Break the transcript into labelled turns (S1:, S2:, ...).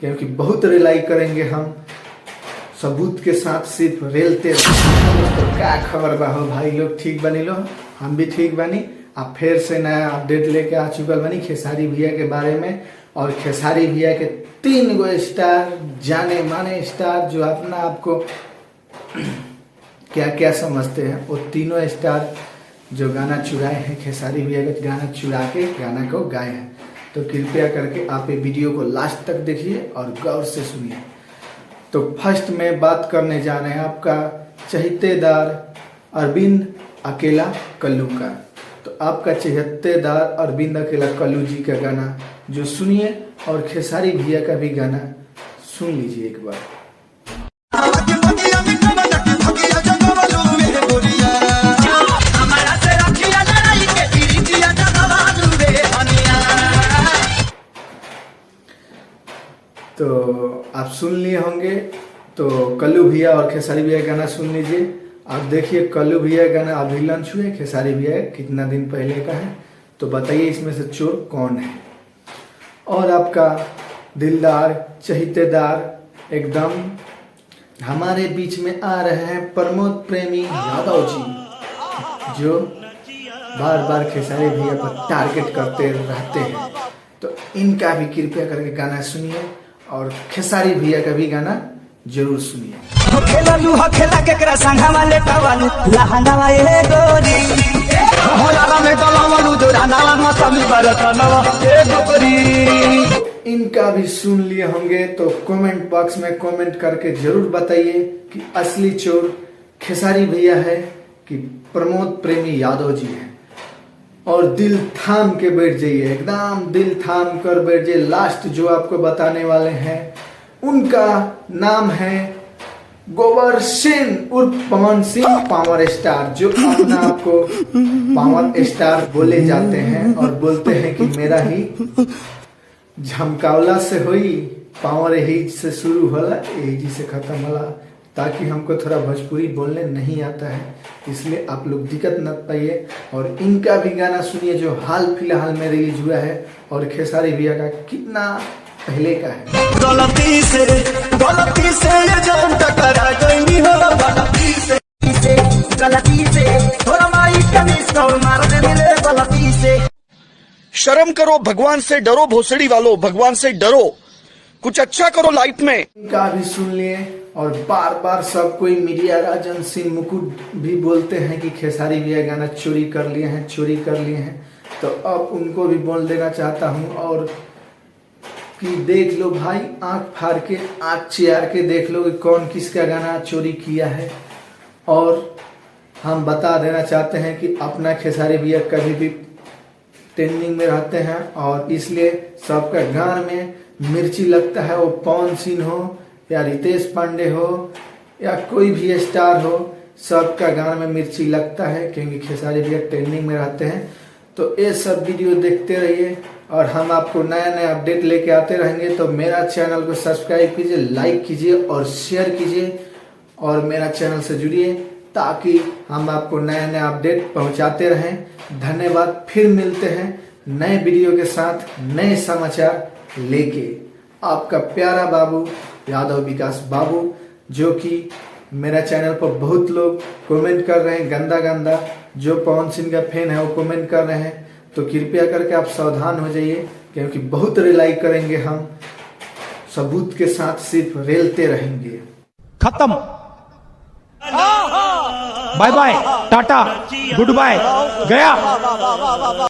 S1: क्योंकि बहुत रिलाई करेंगे हम, सबूत के साथ सिर्फ रेलते रहेंगे। तो क्या खबर बा हो भाई लोग, ठीक बनी लो, हम भी ठीक बनी। अब फिर से नया अपडेट लेके आ चुकल बनी खेसारी भैया के बारे में। और खेसारी भैया के 3 गो स्टार, जाने माने स्टार, जो अपना आपको क्या क्या समझते हैं, वो तीनों स्टार जो गाना चुराए हैं, खेसारी भैया का गाना चुरा के गाना को गाए हैं। तो कृपया करके आप ये वीडियो को लास्ट तक देखिए और गौर से सुनिए। तो फर्स्ट में बात करने जा रहे हैं आपका चहेतेदार अरविंद अकेला कल्लू का। तो आपका चहेतेदार अरविंद अकेला कल्लू जी का गाना जो सुनिए, और खेसारी भैया का भी गाना सुन लीजिए एक बार। तो आप सुन लिए होंगे, तो कल्लू भैया और खेसारी भैया गाना सुन लीजिए। आप देखिए कल्लू भैया गाना अभी लॉन्च हुए, खेसारी भैया कितना दिन पहले का है। तो बताइए इसमें से चोर कौन है। और आपका दिलदार चहेतेदार एकदम हमारे बीच में आ रहे हैं प्रमोद प्रेमी यादव जी, जो बार बार खेसारी भैया पर टारगेट करते रहते हैं। तो इनका भी कृपया करके गाना सुनिए और खेसारी भैया का भी गाना जरूर सुनिए। इनका भी सुन लिए होंगे, तो कमेंट बॉक्स में कमेंट करके जरूर बताइए कि असली चोर खेसारी भैया है कि प्रमोद प्रेमी यादव जी हैं। और दिल थाम के बैठ जाइए, एकदम दिल थाम कर बैठ जाइए। लास्ट जो आपको बताने वाले हैं उनका नाम है गोबर सिंह उर्फ पवन सिंह पावर स्टार, जो अपना आपको पावर स्टार बोले जाते हैं और बोलते हैं कि मेरा ही झमकावला से हुई पावर यही से शुरू होला यही से खत्म होला। ताकि हमको थोड़ा भोजपुरी बोलने नहीं आता है, इसलिए आप लोग दिक्कत न पाइए। और इनका भी गाना सुनिए जो हाल फिलहाल में रिलीज हुआ है, और खेसारी भैया का कितना पहले का है। गलती से जब टकरा गई हो, गलती से थोड़ा माइक का मिस कॉल मार दे मिले गलती से।
S2: शर्म करो, भगवान से डरो, भोसड़ी वालों भगवान से डरो, कुछ अच्छा करो लाइफ में।
S1: इनका भी सुन लिए। और बार बार सब कोई मीडिया राजन सिंह मुकुट भी बोलते हैं कि खेसारी भैया गाना चोरी कर लिए हैं, चोरी कर लिए हैं। तो अब उनको भी बोल देना चाहता हूं, और कि देख लो भाई, आंख फाड़ के आंख चियार के देख लो कि कौन किसका गाना चोरी किया है। और हम बता देना चाहते हैं कि अपना खेसारी भैया कभी भी ट्रेंडिंग में रहते हैं, और इसलिए सबका गान में मिर्ची लगता है। वो पवन सिंह हो या रितेश पांडे हो या कोई भी स्टार हो, सबका गाना में मिर्ची लगता है, क्योंकि खेसारी भैया ट्रेंडिंग में रहते हैं। तो ये सब वीडियो देखते रहिए और हम आपको नया नया अपडेट लेके आते रहेंगे। तो मेरा चैनल को सब्सक्राइब कीजिए, लाइक कीजिए और शेयर कीजिए, और मेरा चैनल से जुड़िए ताकि हम आपको नया नया अपडेट पहुंचाते रहें। धन्यवाद। फिर मिलते हैं नए वीडियो के साथ, नए समाचार लेके। आपका प्यारा बाबू यादव विकास बाबू, जो कि मेरा चैनल पर बहुत लोग कमेंट कर रहे हैं गंदा गंदा, जो पवन सिंह का फैन है वो कमेंट कर रहे हैं। तो कृपया करके आप सावधान हो जाइए, क्योंकि बहुत रिलाई करेंगे हम, सबूत के साथ सिर्फ रेलते रहेंगे।
S3: खत्म, bye bye, tata, goodbye, गया।